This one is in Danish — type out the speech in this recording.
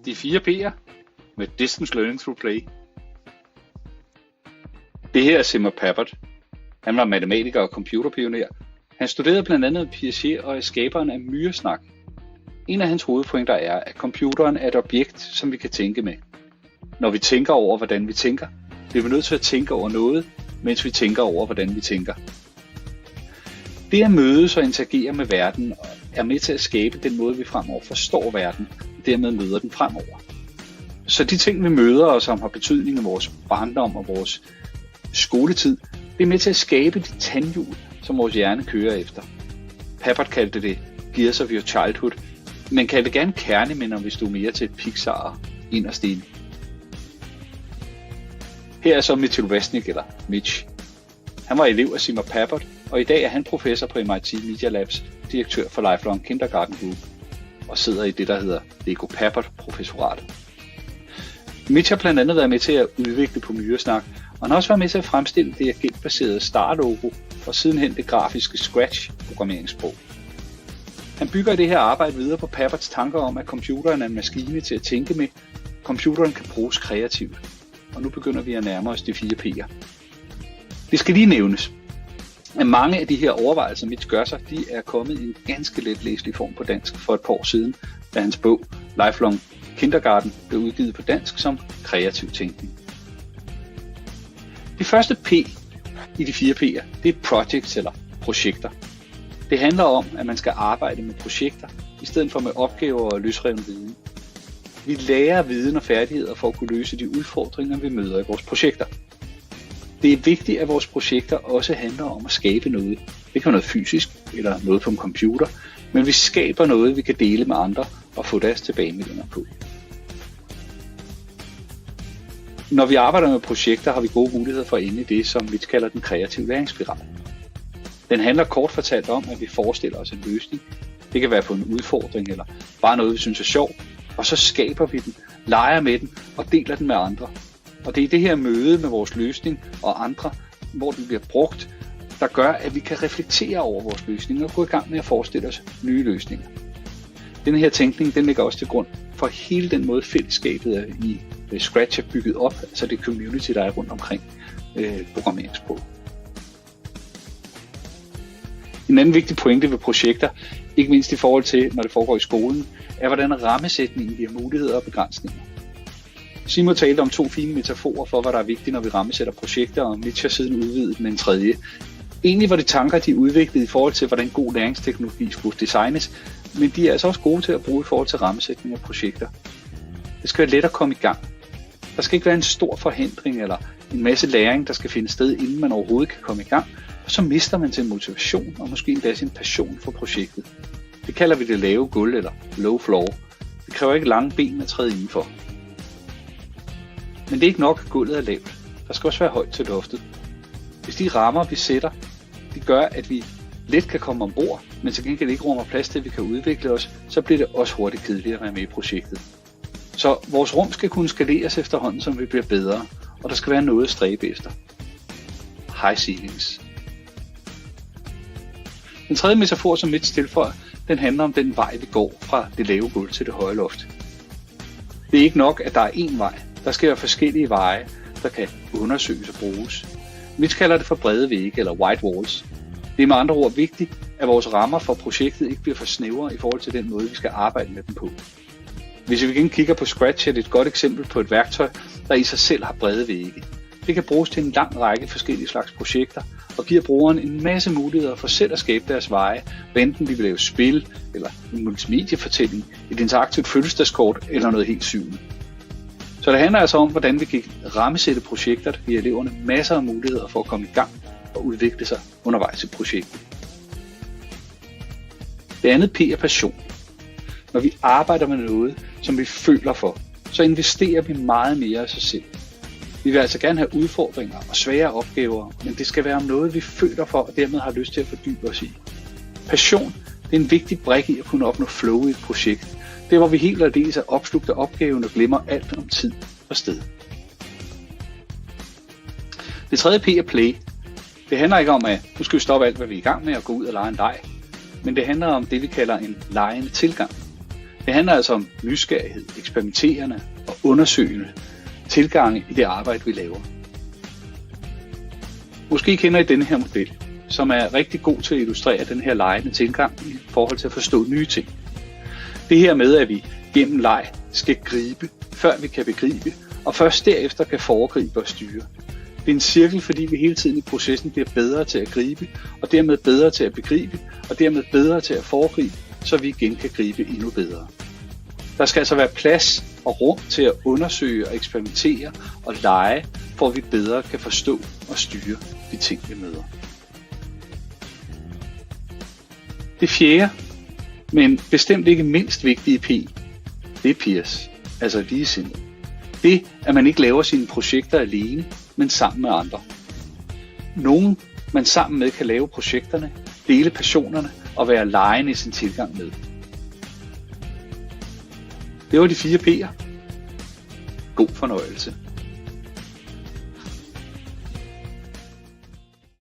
De 4 P'er med Distance Learning Through Play. Det her er Seymour Papert. Han var matematiker og computerpioner. Han studerede blandt andet Piaget og er skaberen af myresnak. En af hans hovedpointer er, at computeren er et objekt, som vi kan tænke med. Når vi tænker over, hvordan vi tænker, bliver vi nødt til at tænke over noget, mens vi tænker over, hvordan vi tænker. Det at mødes og interagere med verden er med til at skabe den måde, vi fremover forstår verden, og dermed møder den fremover. Så de ting, vi møder og som har betydning i vores barndom og vores skoletid, det er med til at skabe de tandhjul, som vores hjerne kører efter. Papert kaldte det Gears of Your Childhood, men kaldte det gerne kerneminder, hvis du er mere til Pixar inderst inde. Her er så Mitchell Resnick, eller Mitch. Han var elev af Seymour Papert, og i dag er han professor på MIT Media Labs, direktør for Lifelong Kindergarten Group, og sidder i det, der hedder Lego Papert-professoratet. Mitch har blandt andet været med til at udvikle på myresnak, og han har også været med til at fremstille det agentbaserede Star-logo, og sidenhen det grafiske Scratch-programmeringssprog. Han bygger i det her arbejde videre på Paperts tanker om, at computeren er en maskine til at tænke med. Computeren kan bruges kreativt, og nu begynder vi at nærme os de 4 P'er. Det skal lige nævnes, at mange af de her overvejelser, Mitch gør sig, de er kommet i en ganske let læselig form på dansk for et par år siden, da hans bog Lifelong Kindergarten blev udgivet på dansk som kreativ tænkning. Det første P i de 4 P'er, det er projects eller projekter. Det handler om, at man skal arbejde med projekter, i stedet for med opgaver og løsreven viden. Vi lærer viden og færdigheder for at kunne løse de udfordringer, vi møder i vores projekter. Det er vigtigt, at vores projekter også handler om at skabe noget. Det kan være noget fysisk eller noget på en computer, men vi skaber noget, vi kan dele med andre og få deres tilbagemeldinger på. Når vi arbejder med projekter, har vi gode muligheder for at ende i det, som vi kalder den kreative læringsspiral. Den handler kort fortalt om, at vi forestiller os en løsning. Det kan være på en udfordring eller bare noget, vi synes er sjovt, og så skaber vi den, leger med den og deler den med andre. Og det er det her møde med vores løsning og andre, hvor den bliver brugt, der gør, at vi kan reflektere over vores løsning og gå i gang med at forestille os nye løsninger. Den her tænkning, den ligger også til grund for hele den måde fællesskabet i Scratch er bygget op, altså det community, der er rundt omkring programmeringssprog. En anden vigtig pointe ved projekter, ikke mindst i forhold til, når det foregår i skolen, er, hvordan rammesætningen giver muligheder og begrænsninger. Seymour talte om 2 fine metaforer for, hvad der er vigtigt, når vi rammesætter projekter, og Mitch har siden udvidet med en tredje. Egentlig var det tanker, de udviklede i forhold til, hvordan god læringsteknologi skulle designes, men de er altså også gode til at bruge i forhold til rammesætning af projekter. Det skal være let at komme i gang. Der skal ikke være en stor forhindring eller en masse læring, der skal finde sted, inden man overhovedet kan komme i gang, og så mister man sin motivation og måske endda sin passion for projektet. Det kalder vi det lave gulv eller low floor. Det kræver ikke lange ben at træde indenfor. Men det er ikke nok, at gulvet er lavt. Der skal også være højt til loftet. Hvis de rammer, vi sætter, de gør, at vi let kan komme ombord, men til gengæld ikke rummer plads til, at vi kan udvikle os, så bliver det også hurtigt kedeligt at være med i projektet. Så vores rum skal kunne skaleres efterhånden, som vi bliver bedre, og der skal være noget at stræbe efter. High ceilings. Den tredje metafor, som Mitch tilføjer, den handler om den vej, vi går fra det lave gulv til det høje loft. Det er ikke nok, at der er én vej. Der skal være forskellige veje, der kan undersøges og bruges. Mitch kalder det for brede vægge eller white walls. Det er med andre ord vigtigt, at vores rammer for projektet ikke bliver for snævre i forhold til den måde, vi skal arbejde med dem på. Hvis vi igen kigger på Scratch, er det et godt eksempel på et værktøj, der i sig selv har brede vægge. Det kan bruges til en lang række forskellige slags projekter, og giver brugeren en masse muligheder for selv at skabe deres veje, hvad enten de vil lave spil, eller en multimediefortælling, et interaktivt fødselsdagskort eller noget helt syvende. Så det handler altså om, hvordan vi kan rammesætte projekter, der giver eleverne masser af muligheder for at komme i gang og udvikle sig undervejs i projektet. Det andet P er passion. Når vi arbejder med noget, som vi føler for, så investerer vi meget mere af sig selv. Vi vil altså gerne have udfordringer og svære opgaver, men det skal være om noget, vi føler for og dermed har lyst til at fordybe os i. Passion, det er en vigtig brik i at kunne opnå flow i et projekt. Det er, hvor vi helt og dels er opslugt af opgaven og glemmer alt om tid og sted. Det tredje P er play. Det handler ikke om, at nu skal vi stoppe alt, hvad vi er i gang med og gå ud og lege en leg, men det handler om det, vi kalder en legende tilgang. Det handler altså om nysgerrighed, eksperimenterende og undersøgende tilgange i det arbejde, vi laver. Måske kender I denne her model, som er rigtig god til at illustrere den her legende tilgang i forhold til at forstå nye ting. Det her med, at vi gennem leg skal gribe, før vi kan begribe, og først derefter kan foregribe og styre. Det er en cirkel, fordi vi hele tiden i processen bliver bedre til at gribe, og dermed bedre til at begribe, og dermed bedre til at foregribe, så vi igen kan gribe endnu bedre. Der skal altså være plads og rum til at undersøge og eksperimentere og lege, for at vi bedre kan forstå og styre de ting, vi møder. Det fjerde, men bestemt ikke mindst vigtige P, det er peers, altså ligesindede. Det, at man ikke laver sine projekter alene, men sammen med andre. Nogen, man sammen med kan lave projekterne, dele passionerne og være legende i sin tilgang med. Det var de 4 P'er. God fornøjelse.